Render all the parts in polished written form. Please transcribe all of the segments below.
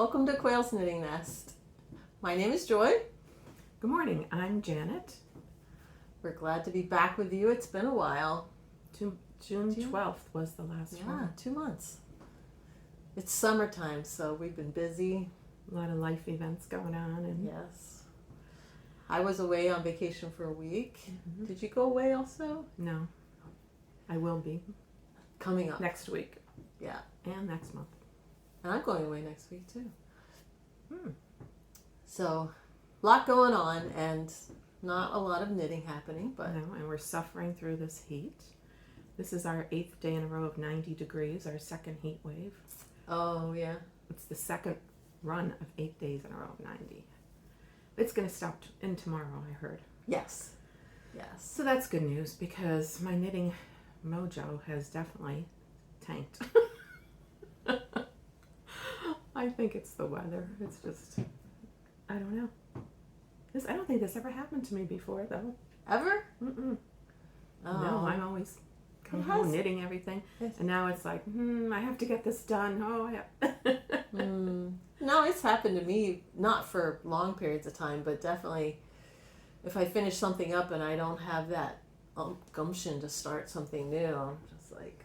Welcome to Quail's Knitting Nest. My name is Joy. Good morning, I'm Janet. We're glad to be back with you. It's been a while. June 12th was the last one. Yeah, 2 months. It's summertime, so we've been busy. A lot of life events going on. And Yes. I was away on vacation for a week. Mm-hmm. Did you go away also? No, I will be. Coming up. Next week. Yeah. And next month. And I'm going away next week too. Hmm. So, a lot going on and not a lot of knitting happening, but No, and we're suffering through this heat. This is our 8th day in a row of 90 degrees, our second heat wave. oh yeah. It's the second run of 8 days in a row of 90. It's going to stop in tomorrow, I heard. Yes. Yes. So that's good news because my knitting mojo has definitely tanked. I think it's the weather. It's just, I don't know. I don't think this ever happened to me before, though. Ever? Mm-mm. Oh. No, I'm always coming It has- home knitting everything, It's- and now it's like, I have to get this done. Oh, I have. No, it's happened to me, not for long periods of time, but definitely if I finish something up and I don't have that gumption to start something new, I'm just like,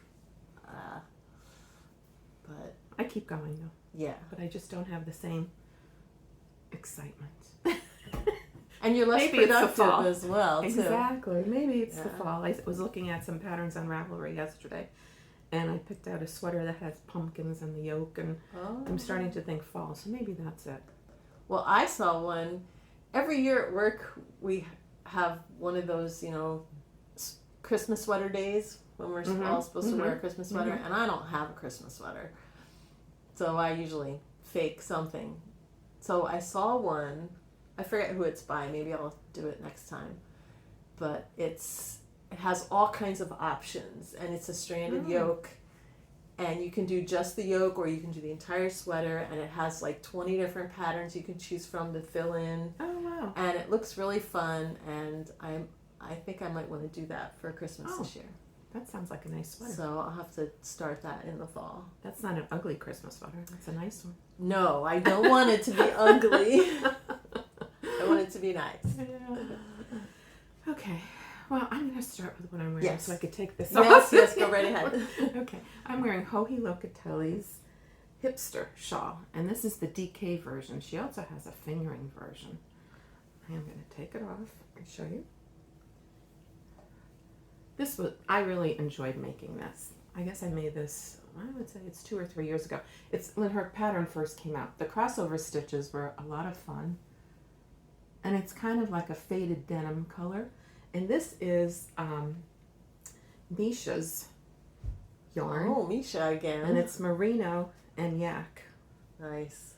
But I keep going though, yeah. but I just don't have the same excitement. And you're less Maybe it's the productive fall. as well, too. Exactly. Maybe it's the Yeah. fall. I was looking at some patterns on Ravelry yesterday, and I picked out a sweater that has pumpkins in the yoke, and Oh. I'm starting to think fall, so maybe that's it. Well, I saw one. Every year at work, we have one of those, Christmas sweater days when we're all supposed to wear a Christmas sweater, and I don't have a Christmas sweater. So I usually fake something. So I saw one. I forget who it's by. Maybe I'll do it next time. But it has all kinds of options, and it's a stranded yoke. And you can do just the yoke, or you can do the entire sweater, and it has like 20 different patterns you can choose from to fill in. Oh, wow. And it looks really fun, and I think I might want to do that for Christmas this year. That sounds like a nice sweater. So I'll have to start that in the fall. That's not an ugly Christmas sweater. That's a nice one. No, I don't want it to be ugly. I want it to be nice. Yeah. Okay. Well, I'm going to start with what I'm wearing Yes. so I could take this Yes, off. yes, go right ahead. Okay. I'm wearing Locatelli's Hipster shawl, and this is the DK version. She also has a fingering version. I am going to take it off and show you. I really enjoyed making this. I guess I made this, I would say it's 2 or 3 years ago. It's when her pattern first came out. The crossover stitches were a lot of fun. And it's kind of like a faded denim color. And this is Misha's yarn. Oh, Misha again. And it's merino and yak. Nice.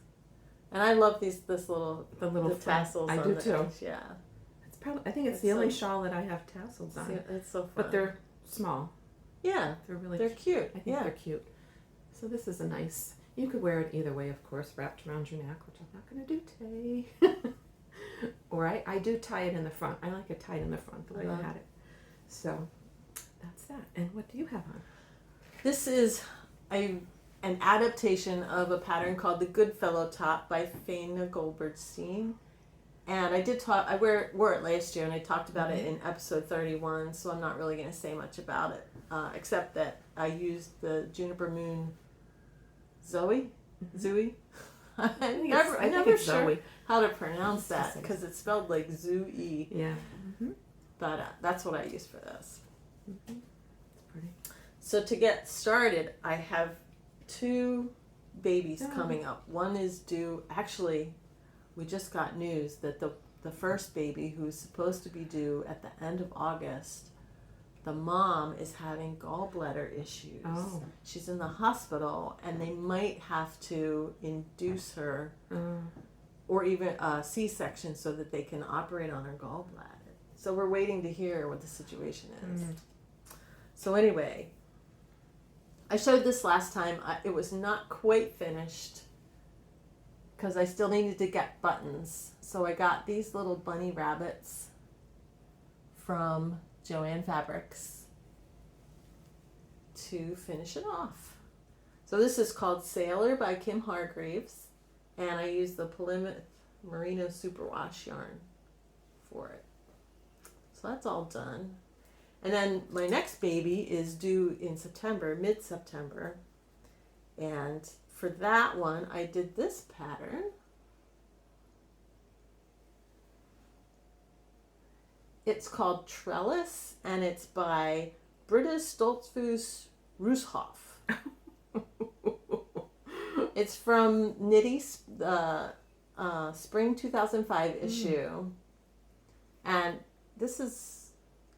And I love the The tassels I on do the too. edge. Yeah. I think it's It's the only so- shawl that I have tassels on. It's so fun. But they're small. yeah, They're really they're cute. I think yeah. they're cute. So this is a nice, you could wear it either way, of course, wrapped around your neck, which I'm not going to do today. Or I do tie it in the front. I like it tied in the front the way I had it. So that's that. And what do you have on? This is an adaptation of a pattern called the Goodfellow top by Faina Goberstein. And I wore it last year, and I talked about it in episode 31, so I'm not really going to say much about it, except that I used the Juniper Moon Zooey. I'm never it's sure Zooey. how to pronounce that because it's spelled like Zooey. Yeah. Mm-hmm. But that's what I use for this. Mm-hmm. It's pretty. So to get started, I have 2 babies coming up. One is due, actually, we just got news that the first baby, who's supposed to be due at the end of August, the mom is having gallbladder issues. Oh. She's in the hospital, and they might have to induce her or even a C-section so that they can operate on her gallbladder. So we're waiting to hear what the situation is. So anyway, I showed this last time. It was not quite finished because I still needed to get buttons. So I got these little bunny rabbits from Joann Fabrics to finish it off. So this is called Sailor by Kim Hargreaves, and I used the Plymouth Merino Superwash yarn for it. So that's all done. And then my next baby is due in September, mid-September. And for that one, I did this pattern. It's called Trellis, and it's by Britta, Stolfus, Rueschhoff. It's from Knitty, spring 2005 issue. And this is,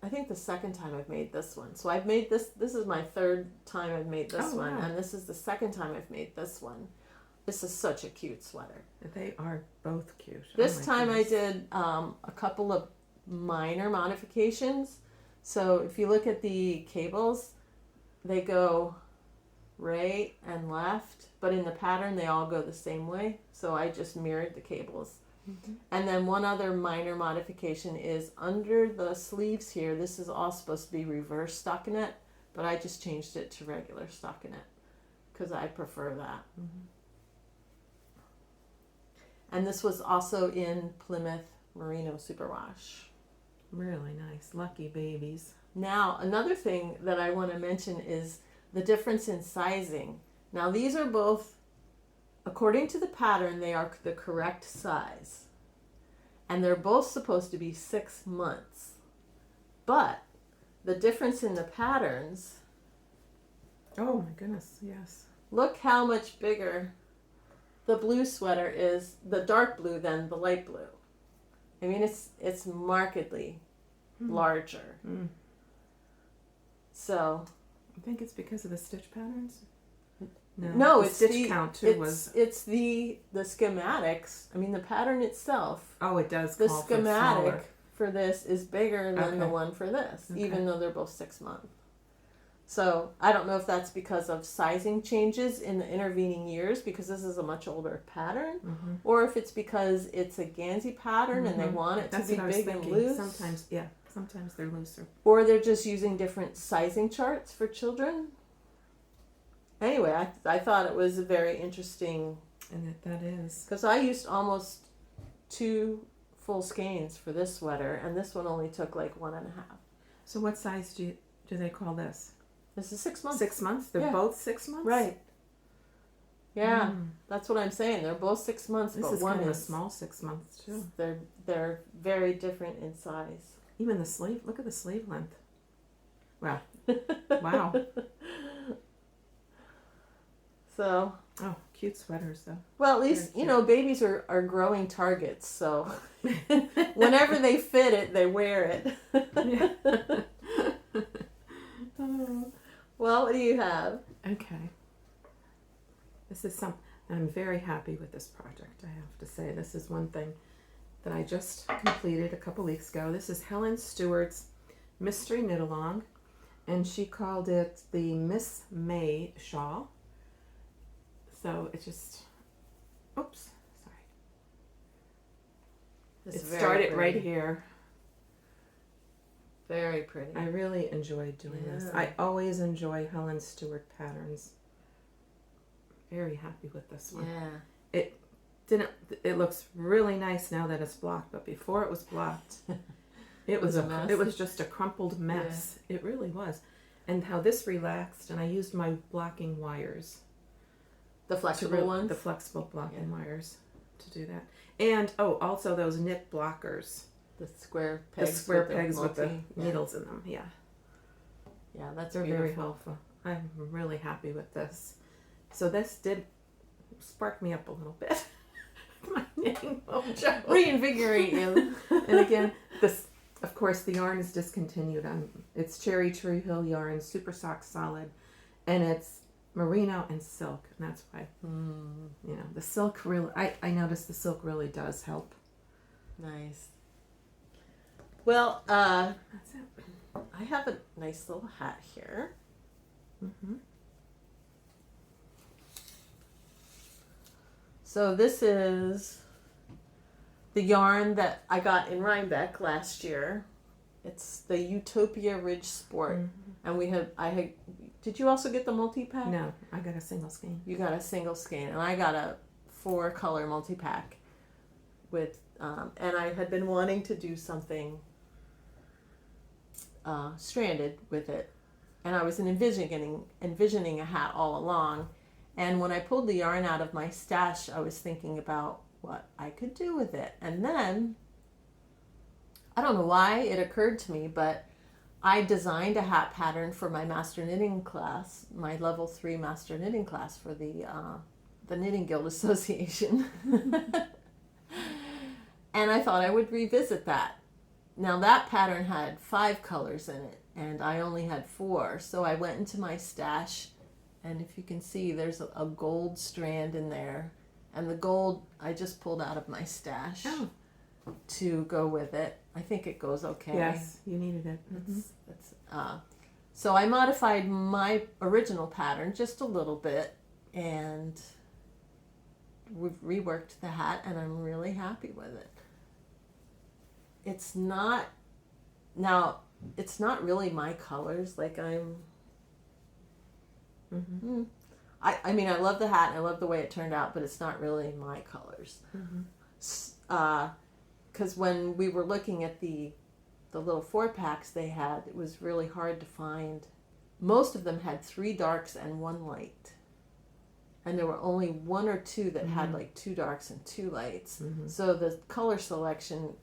I think, the second time I've made this one. So I've made this is my third time I've made this one. And this is the second time I've made this one. This is such a cute sweater. They are both cute. This time I did a couple of minor modifications. So if you look at the cables, they go right and left, but in the pattern they all go the same way. So I just mirrored the cables. Mm-hmm. And then one other minor modification is under the sleeves here, this is all supposed to be reverse stockinette, but I just changed it to regular stockinette because I prefer that. Mm-hmm. And this was also in Plymouth Merino Superwash. Really nice. Lucky babies. Now, another thing that I want to mention is the difference in sizing. Now, these are both, according to the pattern, they are the correct size. And they're both supposed to be 6 months. But the difference in the patterns... Oh my goodness, yes. Look how much bigger the blue sweater is, the dark blue, than the light blue. I mean, it's markedly larger. Mm. So... I think it's because of the stitch patterns. No, the it's stitch the count too. It's the schematics. I mean, the pattern itself. Oh, it does. The call schematic for this is bigger than the Okay. one for this, Okay. even though they're both 6 months. So I don't know if that's because of sizing changes in the intervening years, because this is a much older pattern, mm-hmm. or if it's because it's a Gansey pattern and they want it That's to be what I was big and thinking. loose. Sometimes they're looser. Or they're just using different sizing charts for children. Anyway, I thought it was a very interesting... And that is. Because I used almost 2 full skeins for this sweater, and this one only took like 1.5. So what size do they call this? This is 6 months. 6 months? They're both 6 months? Right. Yeah, that's what I'm saying. They're both 6 months, This but is one kind of is a small 6 months too. They're very different in size. Even the sleeve. Look at the sleeve length. Wow. Wow. So. Oh, cute sweaters though. Well, at least, babies are growing targets, so whenever they fit it, they wear it. Well, what do you have? Okay. This is I'm very happy with this project, I have to say. This is one thing that I just completed a couple weeks ago. This is Helen Stewart's Mystery Knit Along, and she called it the Miss May Shawl. So it just, oops, sorry. It started right here. Very pretty. I really enjoyed doing this. I always enjoy Helen Stewart patterns. Very happy with this one. Yeah. It looks really nice now that it's blocked, but before it was blocked, it was a mess. It was just a crumpled mess. Yeah. It really was. And how this relaxed, and I used my blocking wires. The flexible ones? The flexible blocking wires to do that. And, also those knit blockers. The square pegs. The square pegs with the needles in them, yeah. Yeah, that's They're beautiful. very helpful. I'm really happy with this. So this did spark me up a little bit. My knitting mojo. Reinvigorate you. And again, this, of course, the yarn is discontinued. It's Cherry Tree Hill yarn, Super Sock Solid, and it's merino and silk, and that's why the silk really. I noticed the silk really does help. Nice. Well, that's it. I have a nice little hat here. Mm-hmm. So this is the yarn that I got in Rhinebeck last year. It's the Ewetopia Ridge Sport, and did you also get the multi-pack? No, I got a single skein. You got a single skein, and I got a 4-color multi-pack with, and I had been wanting to do something stranded with it, and I was envisioning a hat all along. And when I pulled the yarn out of my stash, I was thinking about what I could do with it. And then, I don't know why it occurred to me, but I designed a hat pattern for my master knitting class, my level 3 master knitting class for the Knitting Guild Association. And I thought I would revisit that. Now that pattern had 5 colors in it, and I only had 4. So I went into my stash, and if you can see, there's a gold strand in there. And the gold I just pulled out of my stash to go with it. I think it goes okay. Yes, you needed it. So I modified my original pattern just a little bit, and we've reworked the hat, and I'm really happy with it. It's not really my colors. Like I mean, I love the hat and I love the way it turned out, but it's not really my colors. Because when we were looking at the little 4-packs they had, it was really hard to find. Most of them had 3 darks and 1 light. And there were only 1 or 2 that had like 2 darks and 2 lights. So the color selection,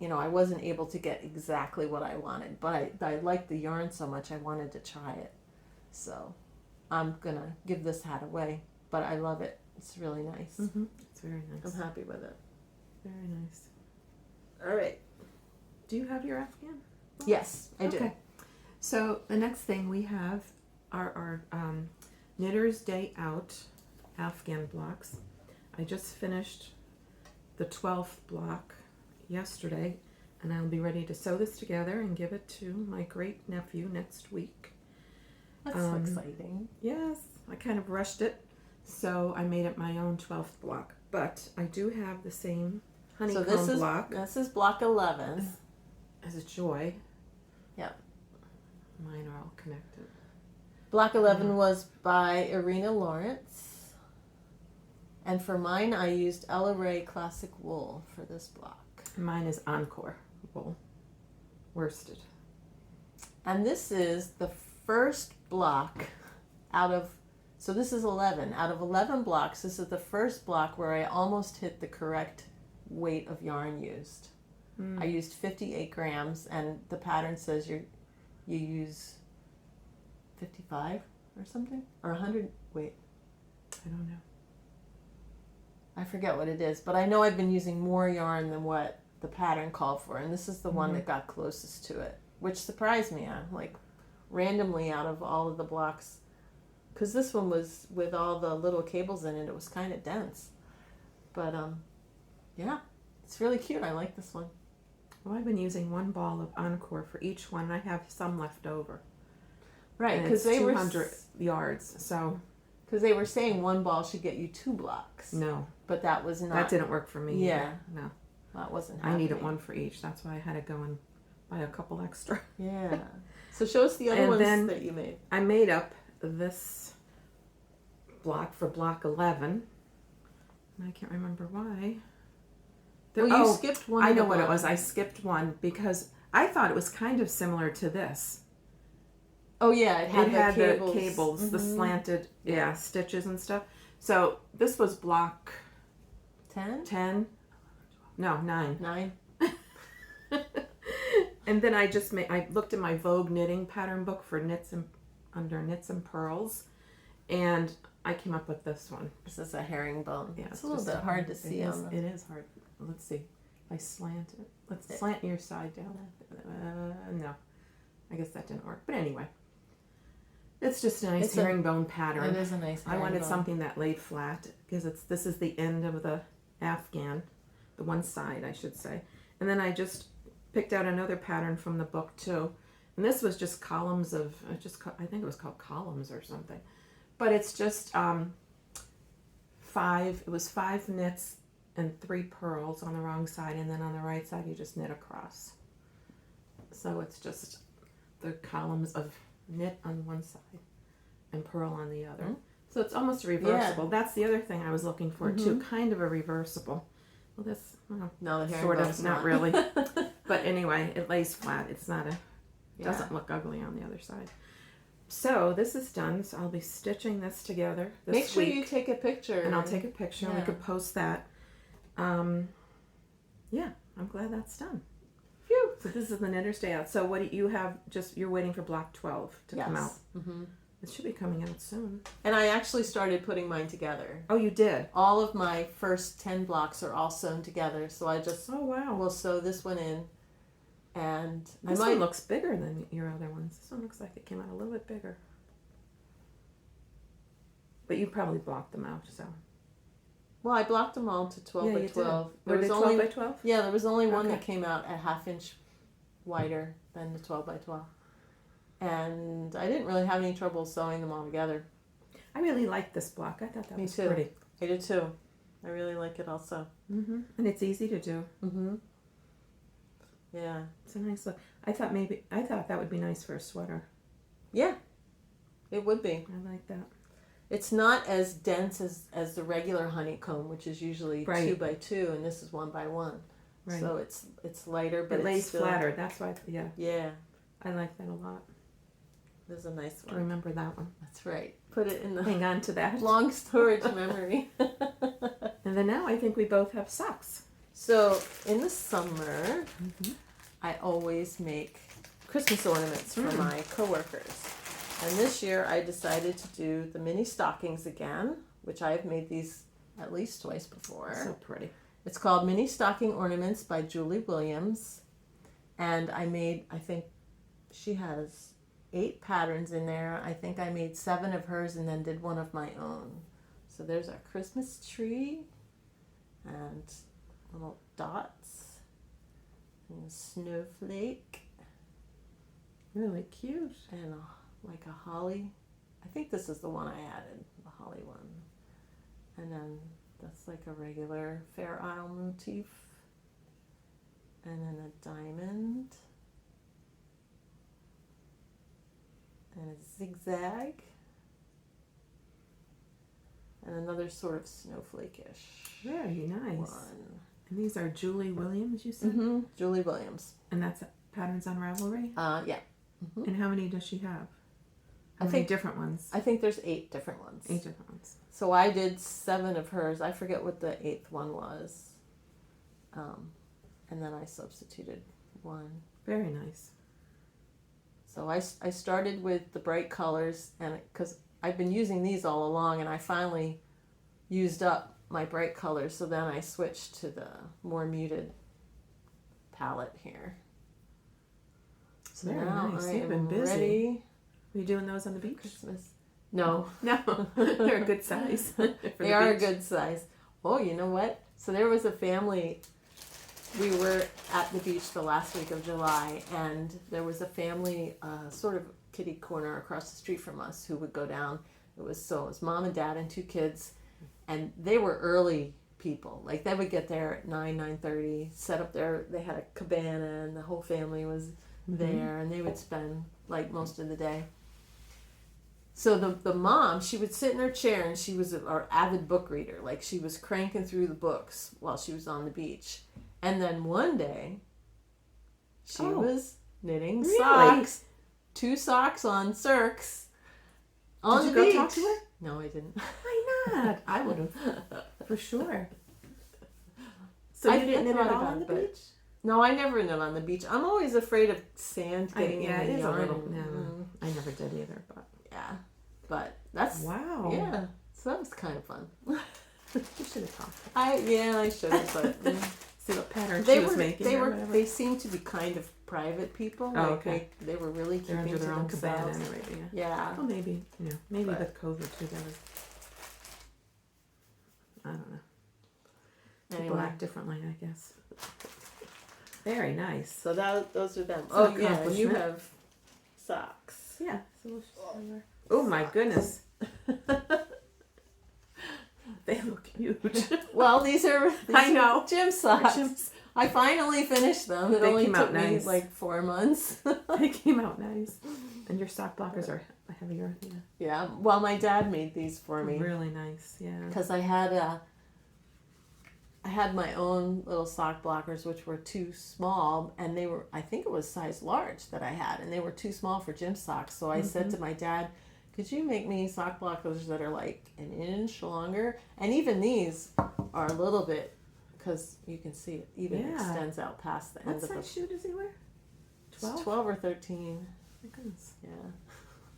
I wasn't able to get exactly what I wanted, but I liked the yarn so much I wanted to try it. So I'm gonna give this hat away, but I love it. It's really nice. It's very nice. I'm happy with it. Very nice. All right. Do you have your Afghan? Yes, I do. Okay. So the next thing we have are our Knitter's Day Out Afghan blocks. I just finished the 12th block yesterday, and I'll be ready to sew this together and give it to my great nephew next week. That's so exciting. Yes, I kind of rushed it, so I made it my own 12th block. But I do have the same honeycomb block. This is block 11. As a joy. Yep. Mine are all connected. Block 11 was by Irina Lawrence. And for mine, I used Ella Ray Classic Wool for this block. Mine is Encore wool, worsted. And this is the first block so this is 11. Out of 11 blocks, this is the first block where I almost hit the correct weight of yarn used. I used 58 grams, and the pattern says you use 55 or something? Or 100, wait. I don't know. I forget what it is, but I know I've been using more yarn than what the pattern called for, and this is the one that got closest to it, which surprised me. Like randomly out of all of the blocks, because this one was with all the little cables in it, it was kind of dense. But yeah, it's really cute. I like this one. Well, I've been using 1 ball of Encore for each one. I have some left over. Right, because they 200 yards, so. Because they were saying 1 ball should get you 2 blocks. No. But that was not. That didn't work for me. Yeah. Either. No. That wasn't happening. I needed 1 for each. That's why I had to go and buy a couple extra. Yeah. So show us the other ones that you made. I made up this block for block 11. And I can't remember why. You skipped one. I know what it was. I skipped one because I thought it was kind of similar to this. Oh yeah, it had the cables, the slanted stitches and stuff. So this was block 10? No, 9. 9. And then I looked in my Vogue knitting pattern book for under knits and pearls, and I came up with this one. This is a herringbone. Yeah, it's a little bit hard to see. It is hard. Let's see. If I slant it. Let's slant your side down. No. I guess that didn't work. But anyway. It's just a nice herringbone pattern. It is a nice herringbone. I wanted something that laid flat because this is the end of the Afghan. The one side, I should say. And then I just picked out another pattern from the book too. And this was just columns of, I think it was called columns or something. But it's just 5 knits and 3 pearls on the wrong side, and then on the right side you just knit across. So it's just the columns of knit on one side and pearl on the other. So it's almost reversible. That's the other thing I was looking for too, kind of a reversible. Well, this No, the sort herringbow's of, not really. But anyway, it lays flat. It's not doesn't look ugly on the other side. So this is done. So I'll be stitching this together this Make sure week. you take a picture. And I'll take a picture and we could post that. Yeah, I'm glad that's done. Phew. So this is the Knitter's Day Out. So what do you have? You're waiting for block 12 to come out. Mm-hmm. It should be coming out soon. And I actually started putting mine together. Oh, you did? All of my first 10 blocks are all sewn together. So I just will sew this one in. And this one looks bigger than your other ones. This one looks like it came out a little bit bigger. But you probably blocked them out, so. Well, I blocked them all to 12 by 12. Were they 12 by 12? Yeah, there was only one that came out a half inch wider than the 12 by 12. And I didn't really have any trouble sewing them all together. I really like this block. I thought that was too. pretty. I did too. I really like it also. And it's easy to do. Yeah. It's a nice look. I thought that would be nice for a sweater. Yeah, it would be. I like that. It's not as dense as the regular honeycomb, which is usually 2 by 2, and this is 1 by 1. Right. So it's lighter, but it lays it's still flatter. That's why. Yeah. Yeah. I like that a lot. This is a nice one. Remember that one. That's right. Put it in the hang on to that long storage memory. And then now I think we both have socks. So in the summer, I always make Christmas ornaments for my coworkers. And this year I decided to do the mini stockings again, which I have made these at least twice before. So pretty. It's called Mini Stocking Ornaments by Julie Williams. And I think she has 8 patterns in there. I think I made 7 of hers and then did one of my own. So there's our Christmas tree and little dots and a snowflake. Really cute. And like a holly. I think this is the one I added, the holly one. And then that's like a regular Fair Isle motif. And then a diamond. And a zigzag. And another sort of snowflake-ish. Very nice. One. And these are Julie Williams, you said? Julie Williams. And that's Patterns on Ravelry? Yeah. And how many does she have? How many different ones? I think there's 8 different ones. 8 different ones. So I did 7 of hers. I forget what the 8th one was. And then I substituted one. Very nice. So I started with the bright colors, and because I've been using these all along, and I finally used up my bright colors, so then I switched to the more muted palette here. So very now nice. I You've been am busy. ready. Are you doing those on the beach? Christmas. No. No. They're a good size. They are a good size. Oh, you know what? So there was a family. We were at the beach the last week of July, and there was a family, sort of kitty corner across the street from us, who would go down. It was mom and dad and 2 kids, and they were early people. Like they would get there at 9:30, set up they had a cabana, and the whole family was there, and they would spend like most of the day. So the mom, she would sit in her chair, and she was our avid book reader. Like she was cranking through the books while she was on the beach. And then one day, she was knitting socks. 2 socks on Cirques on the beach. Did you go talk to her? No, I didn't. Why not? I would have, for sure. So you didn't knit at all on the beach? No, I never knit on the beach. I'm always afraid of sand getting in the yarn. I never did either, but yeah, but that's yeah. So that was kind of fun. You should have talked. I should have, but see what pattern she was making. They seemed to be kind of private people. Oh, like okay. They were really keeping under to their own themselves. cabana anyway. Yeah. Well, maybe with COVID too. That was. I don't know. People act differently, I guess. Very nice. So those are them. Oh yeah, and you have socks. Yeah. Oh my goodness. They look huge. Well, these are I know gym socks. I finally finished them. It only took me like 4 months. They came out nice. And your sock blockers are a heavier, yeah. Yeah. Well, my dad made these for me. Really nice, yeah. Because I had my own little sock blockers, which were too small, and they were, I think it was size large that I had, and they were too small for gym socks. So I said to my dad, could you make me sock blockers that are like an inch longer? And even these are a little bit, because you can see it even extends out past the end of the... What size shoe does he wear? 12? 12 or 13. My goodness. Yeah.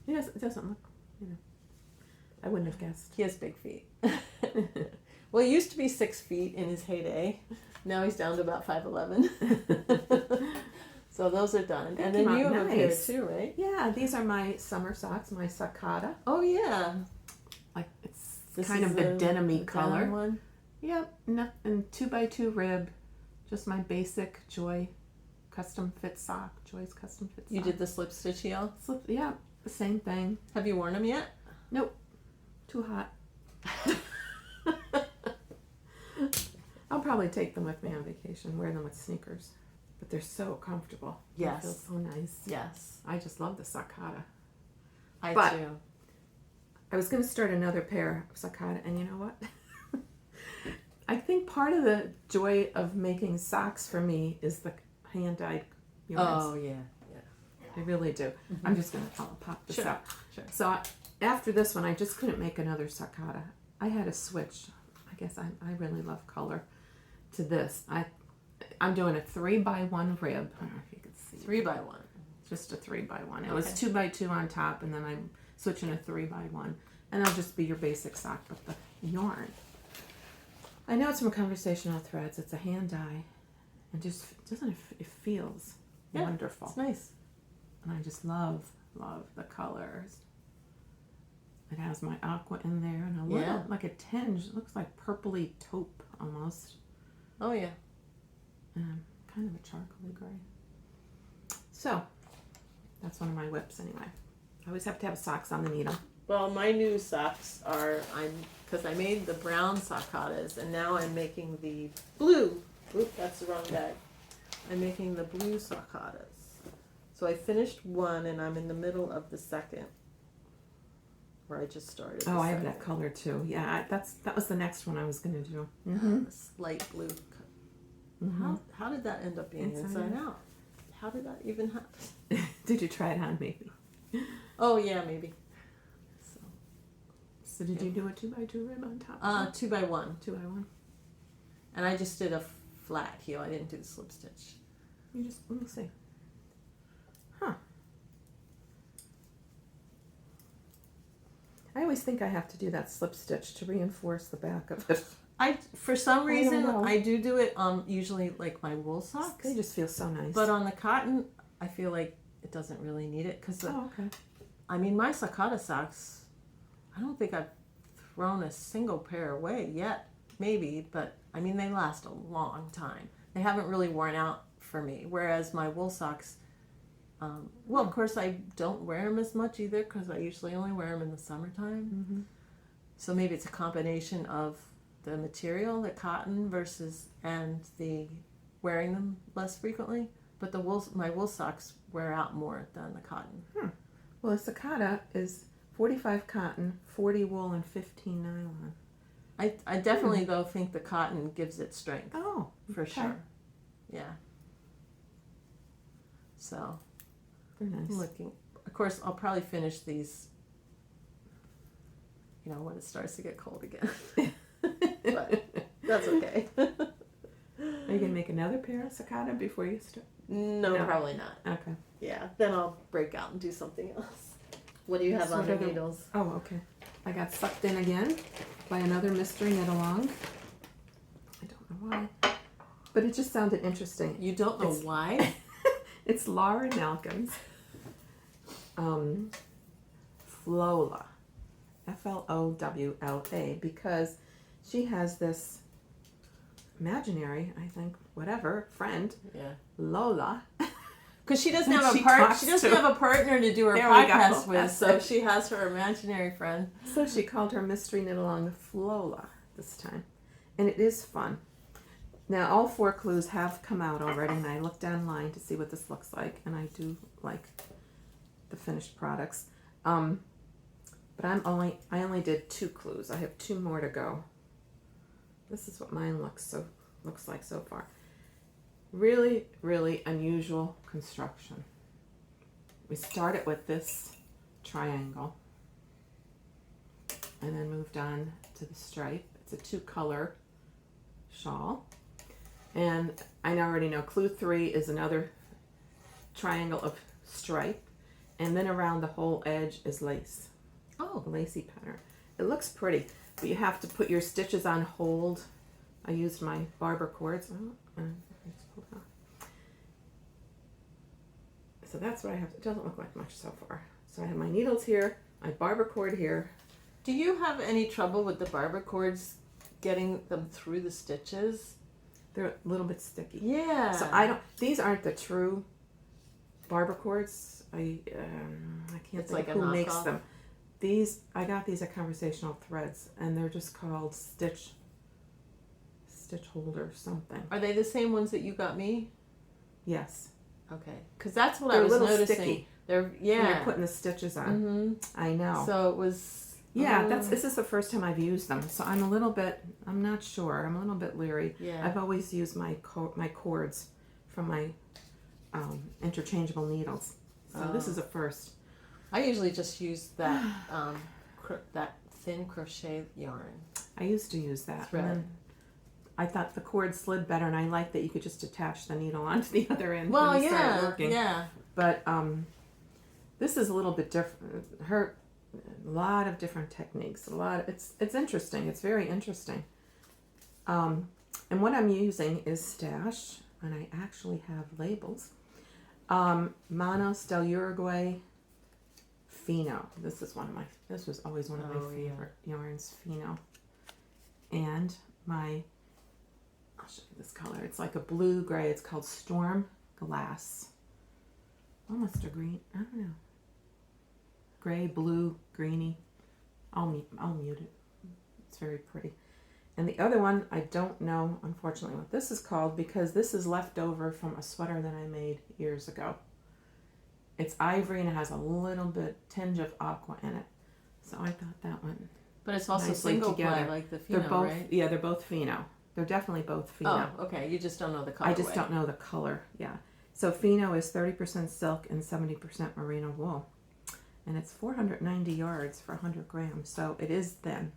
Yes, it doesn't look, I wouldn't have guessed. He has big feet. Well, he used to be 6 feet in his heyday. Now he's down to about 5'11". So those are done. And then you have a pair too, right? Yeah, these are my summer socks, my Saccata. Oh, yeah. Like, it's kind of the denim-y color. Denim one? Yep, and 2x2 rib. Just my basic Joy custom fit sock. Joy's custom fit sock. You did the slip stitch heel? Yeah, the same thing. Have you worn them yet? Nope. Too hot. I'll probably take them with me on vacation, wear them with sneakers. But they're so comfortable. Yes. They feel so nice. Yes. I just love the Saccata. I do. I was going to start another pair of Saccata, and you know what? I think part of the joy of making socks for me is the hand-dyed yarns. Oh, yeah. I really do. Mm-hmm. I'm just going to pop this out. Sure. So after this one, I just couldn't make another Saccata. I had to switch. I guess I really love color to this. I'm doing a 3x1 rib. I don't know if you can see. 3x1. Just a 3x1. It was 2x2 on top, and then I'm switching a 3x1. And that'll just be your basic sock, but the yarn. I know it's from Conversational Threads. It's a hand dye. And just, it feels wonderful. It's nice. And I just love the colors. It has my aqua in there and a little, like a tinge. It looks like purpley taupe almost. Oh, yeah. Kind of a charcoaly gray. So, that's one of my whips anyway. I always have to have socks on the needle. Well, my new socks are, because I made the brown Saccatas, and now I'm making the blue. Oop, that's the wrong bag. I'm making the blue Saccatas. So I finished one, and I'm in the middle of the second, where I just started. Oh, I have that color too. Yeah, that was the next one I was going to do. Mm-hmm. Light blue. Mm-hmm. How did that end up being inside out? How did that even happen? Did you try it on maybe? Oh, yeah, maybe. So did you do a 2x2 rib on top? 2x1. 2x1. And I just did a flat heel. I didn't do the slip stitch. Let me see. Huh. I always think I have to do that slip stitch to reinforce the back of it. For some reason, I do it on usually like my wool socks. They just feel so nice. But on the cotton, I feel like it doesn't really need it. Okay. I mean, my Saccata socks, I don't think I've thrown a single pair away yet. Maybe, but I mean, they last a long time. They haven't really worn out for me. Whereas my wool socks, of course, I don't wear them as much either because I usually only wear them in the summertime. Mm-hmm. So maybe it's a combination of the material, the cotton and the wearing them less frequently. But my wool socks wear out more than the cotton. Well, a Saccata is 45 cotton, 40 wool, and 15 nylon. I definitely though think the cotton gives it strength. Oh, for sure. Yeah. So, very nice. I'm looking. Of course, I'll probably finish these. When it starts to get cold again. But that's okay. Are you gonna make another pair of Saccata before you start? No, probably not. Okay. Yeah, then I'll break out and do something else. What do you have on the needles? Oh, okay. I got sucked in again by another mystery knit along. I don't know why, but it just sounded interesting. You don't know why? It's Laura Nelkin's Flowla, Flowla, because she has this imaginary, I think, friend, Lola. Because she doesn't have a partner to do her podcast with, so she has her imaginary friend. So she called her mystery knit along Flowla this time, and it is fun. Now all 4 clues have come out already, and I looked online to see what this looks like, and I do like the finished products. But I only did 2 clues. I have 2 more to go. This is what mine looks like so far. Really, really unusual construction. We started with this triangle and then moved on to the stripe. It's a 2-color shawl. And I already know clue 3 is another triangle of stripe. And then around the whole edge is lace. Oh. A lacy pattern. It looks pretty, but you have to put your stitches on hold. I used my barber cords. So that's what I have. It doesn't look like much so far. So I have my needles here, my barber cord here. Do you have any trouble with the barber cords getting them through the stitches? They're a little bit sticky. Yeah. So these aren't the true barber cords. I can't think of who makes them. I got these at Conversational Threads, and they're just called stitch holder something. Are they the same ones that you got me? Yes. Okay. Because that's what They're I was a little noticing. Sticky. They're When you're putting the stitches on. Mm-hmm. I know. So it was. Yeah, this is the first time I've used them, so I'm not sure. I'm a little bit leery. Yeah. I've always used my cords from my interchangeable needles, so this is a first. I usually just use that that thin crochet yarn. I used to use that. Thread. And then I thought the cord slid better, and I liked that you could just attach the needle onto the other end Well, when you started working. Yeah. But this is a little bit different. A lot of different techniques. It's interesting. It's very interesting. And what I'm using is Stash, and I actually have labels. Manos del Uruguay Fino. This was always one of my favorite yarns, Fino. And I'll show you this color. It's like a blue gray. It's called Storm Glass. Almost a green. I don't know. Gray, blue, greeny. I'll mute it. It's very pretty. And the other one, I don't know, unfortunately, what this is called, because this is left over from a sweater that I made years ago. It's ivory and it has a little bit tinge of aqua in it. So I thought that one. But it's also nicely single together. ply, like the Fino, They're both, right? yeah, they're both Fino. They're definitely both Fino. Oh, okay. You just don't know the color. I just don't know the color. Yeah. So Fino is 30% silk and 70% merino wool. And it's 490 yards for 100 grams, so it is thin.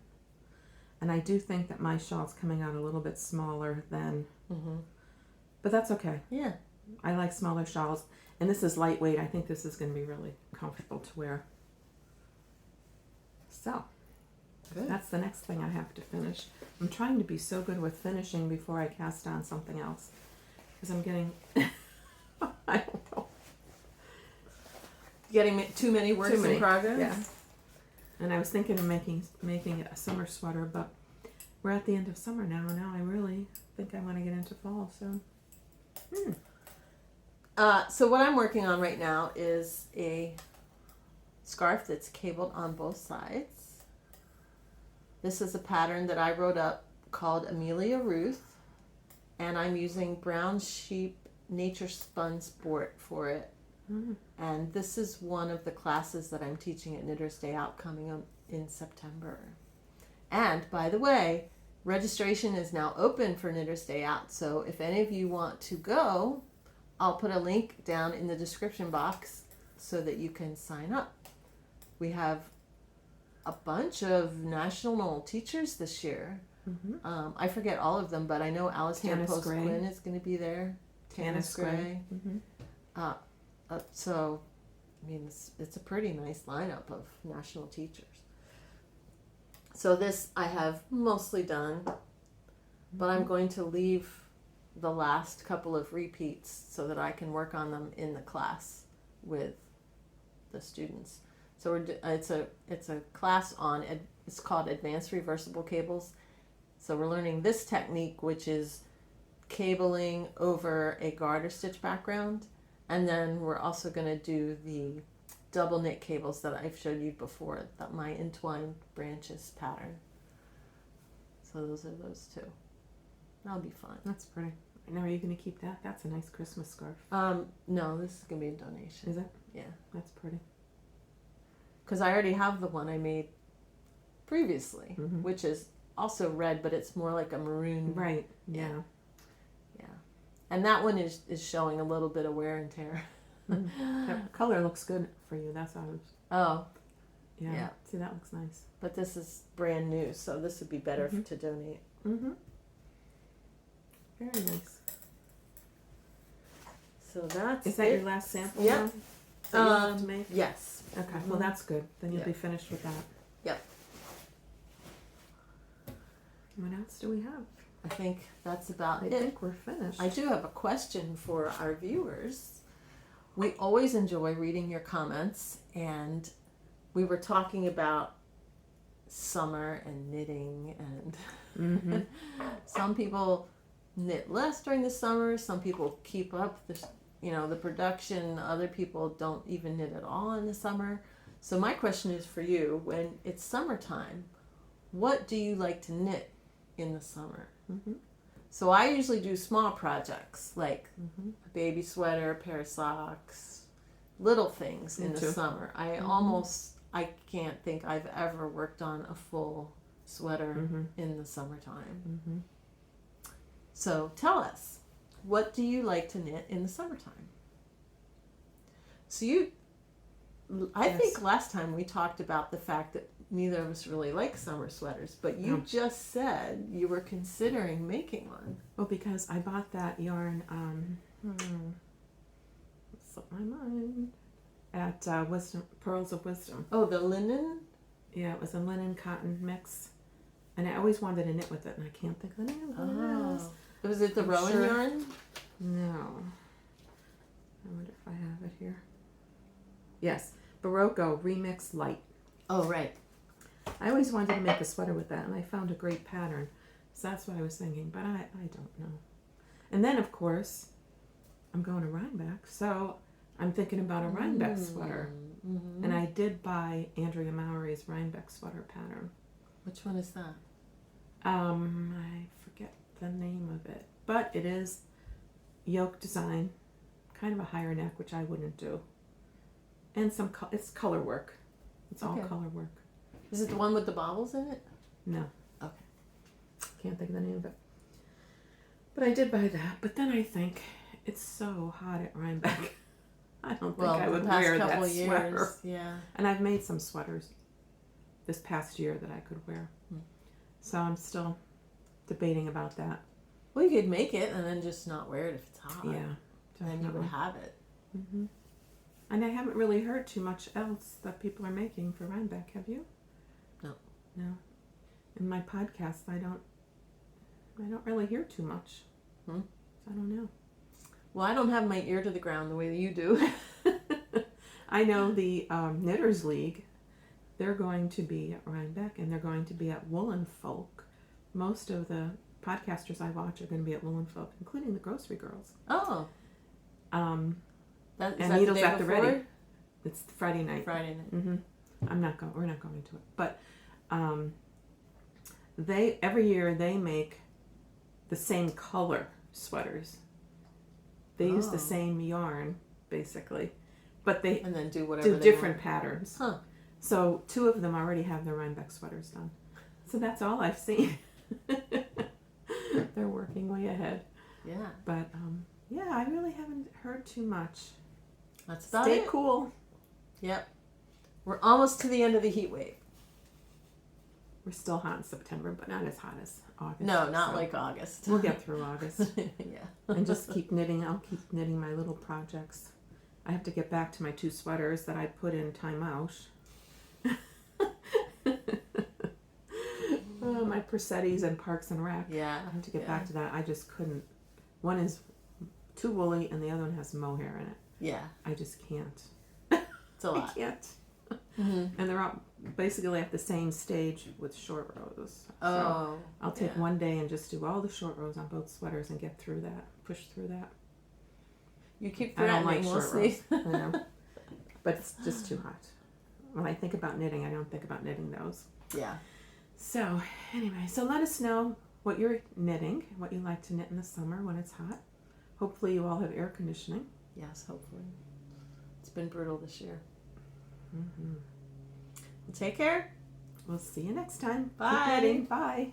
And I do think that my shawl's coming out a little bit smaller than, but that's okay. Yeah. I like smaller shawls, and this is lightweight. I think this is going to be really comfortable to wear. So, Good. that's the next thing I have to finish. I'm trying to be so good with finishing before I cast on something else, because I'm getting, I don't know. Getting too many works in progress? Yeah. And I was thinking of making it a summer sweater, but we're at the end of summer now. Now I really think I want to get into fall soon. So what I'm working on right now is a scarf that's cabled on both sides. This is a pattern that I wrote up called Amelia Ruth, and I'm using brown sheep nature spun sport for it. And this is one of the classes that I'm teaching at Knitter's Day Out coming up in September. And by the way, registration is now open for Knitter's Day Out. So if any of you want to go, I'll put a link down in the description box so that you can sign up. We have a bunch of national teachers this year. I forget all of them, but I know Alistair Post-Quinn is going to be there. Tanis Gray. So, I mean, it's a pretty nice lineup of national teachers. So this I have mostly done, but I'm going to leave the last couple of repeats so that I can work on them in the class with the students. So it's a class on, it's called Advanced Reversible Cables. So we're learning this technique, which is cabling over a garter stitch background. And then we're also going to do the double knit cables that I've showed you before, that my entwined branches pattern. So those are those two. That'll be fun. That's pretty. Now are you going to keep that? That's a nice Christmas scarf. No, this is going to be a donation. Is it? Yeah. That's pretty. because I already have the one I made previously, Mhm. which is also red, but it's more like a maroon. Right. Yeah. Yeah. And that one is showing a little bit of wear and tear. That color looks good for you. That's how. Oh, Yeah. Yeah. See, that looks nice. but this is brand new, so this would be better to donate. Mm-hmm. Very nice. So that's Is that it. your last sample? Yep. now that you have to make? Yes. Okay. Well, that's good. Then you'll Yeah. be finished with that. Yep. What else do we have? I think that's about I it. think we're finished. I do have a question for our viewers. We always enjoy reading your comments, and we were talking about summer and knitting, and Mm-hmm. some people knit less during the summer. Some people keep up the production. Other people don't even knit at all in the summer. So my question is for you: when it's summertime, what do you like to knit in the summer? Mm-hmm. So I usually do small projects like Mm-hmm. a baby sweater, a pair of socks, little things Me in the too. summer. I can't think I've ever worked on a full sweater Mm-hmm. in the summertime. Mm-hmm. So tell us, what do you like to knit in the summertime? So I Yes. think last time we talked about the fact that neither of us really like summer sweaters, but you No. just said you were considering making one. Well, because I bought that yarn, slipped my mind, at Pearls of Wisdom. Oh, the linen? Yeah, it was a linen cotton mix. And I always wanted to knit with it, and I can't think of the name of what it is. Was it the I'm Rowan sure. yarn? No. I wonder if I have it here. Yes, Barocco Remix Light. Oh, right. I always wanted to make a sweater with that, and I found a great pattern. So that's what I was thinking, but I don't know. And then, of course, I'm going to Rhinebeck, so I'm thinking about a Rhinebeck sweater. Mm-hmm. And I did buy Andrea Mowry's Rhinebeck sweater pattern. Which one is that? I forget the name of it, but it is yoke design, kind of a higher neck, which I wouldn't do. And it's color work. It's all Okay. color work. Is it the one with the bobbles in it? No. Okay. Can't think of the name of it. But I did buy that. But then I think it's so hot at Rhinebeck. I don't think I would the past wear that couple sweater. years, yeah. And I've made some sweaters this past year that I could wear. So I'm still debating about that. Well, you could make it and then just not wear it if it's hot. Yeah. And then you Definitely. would have it. Mm-hmm. And I haven't really heard too much else that people are making for Rhinebeck. Have you? No. No. In my podcast, I don't really hear too much. Hmm. I don't know. Well, I don't have my ear to the ground the way that you do. I know the Knitters League, they're going to be at Rhinebeck, and they're going to be at Woolen Folk. Most of the podcasters I watch are going to be at Woolen Folk, including the Grocery Girls. Oh. Is And And that Needles the day at the before? Ready. It's Friday night. Friday night. Mm-hmm. We're not going to it. But they every year they make the same color sweaters. They use the Oh. same yarn, basically. But they And then do whatever do they different want. patterns. Huh. So 2 of them already have their Rhinebeck sweaters done. So that's all I've seen. They're working way ahead. Yeah. But yeah, I really haven't heard too much. That's about Stay it. cool. Yep. We're almost to the end of the heat wave. We're still hot in September, but not as hot as August. No, not so like August. we'll get through August. Yeah. And just keep knitting. I'll keep knitting my little projects. I have to get back to my 2 sweaters that I put in timeout. My Persettis and Parks and Rec. Yeah. I have to get back to that. I just couldn't. One is too woolly and the other one has mohair in it. Yeah. I just can't. It's a I lot. can't. Mm-hmm. And they're all basically at the same stage with short rows. So Oh. I'll take yeah. one day and just do all the short rows on both sweaters and get through that. Push through that. You keep I don't threatening. like We'll short see. rows. I know. But it's just too hot. When I think about knitting, I don't think about knitting those. Yeah. So, anyway, so let us know what you're knitting, what you like to knit in the summer when it's hot. Hopefully you all have air conditioning. Yes, hopefully. It's been brutal this year. Mm-hmm. Take care. We'll see you next time. Bye. Keep knitting. Bye.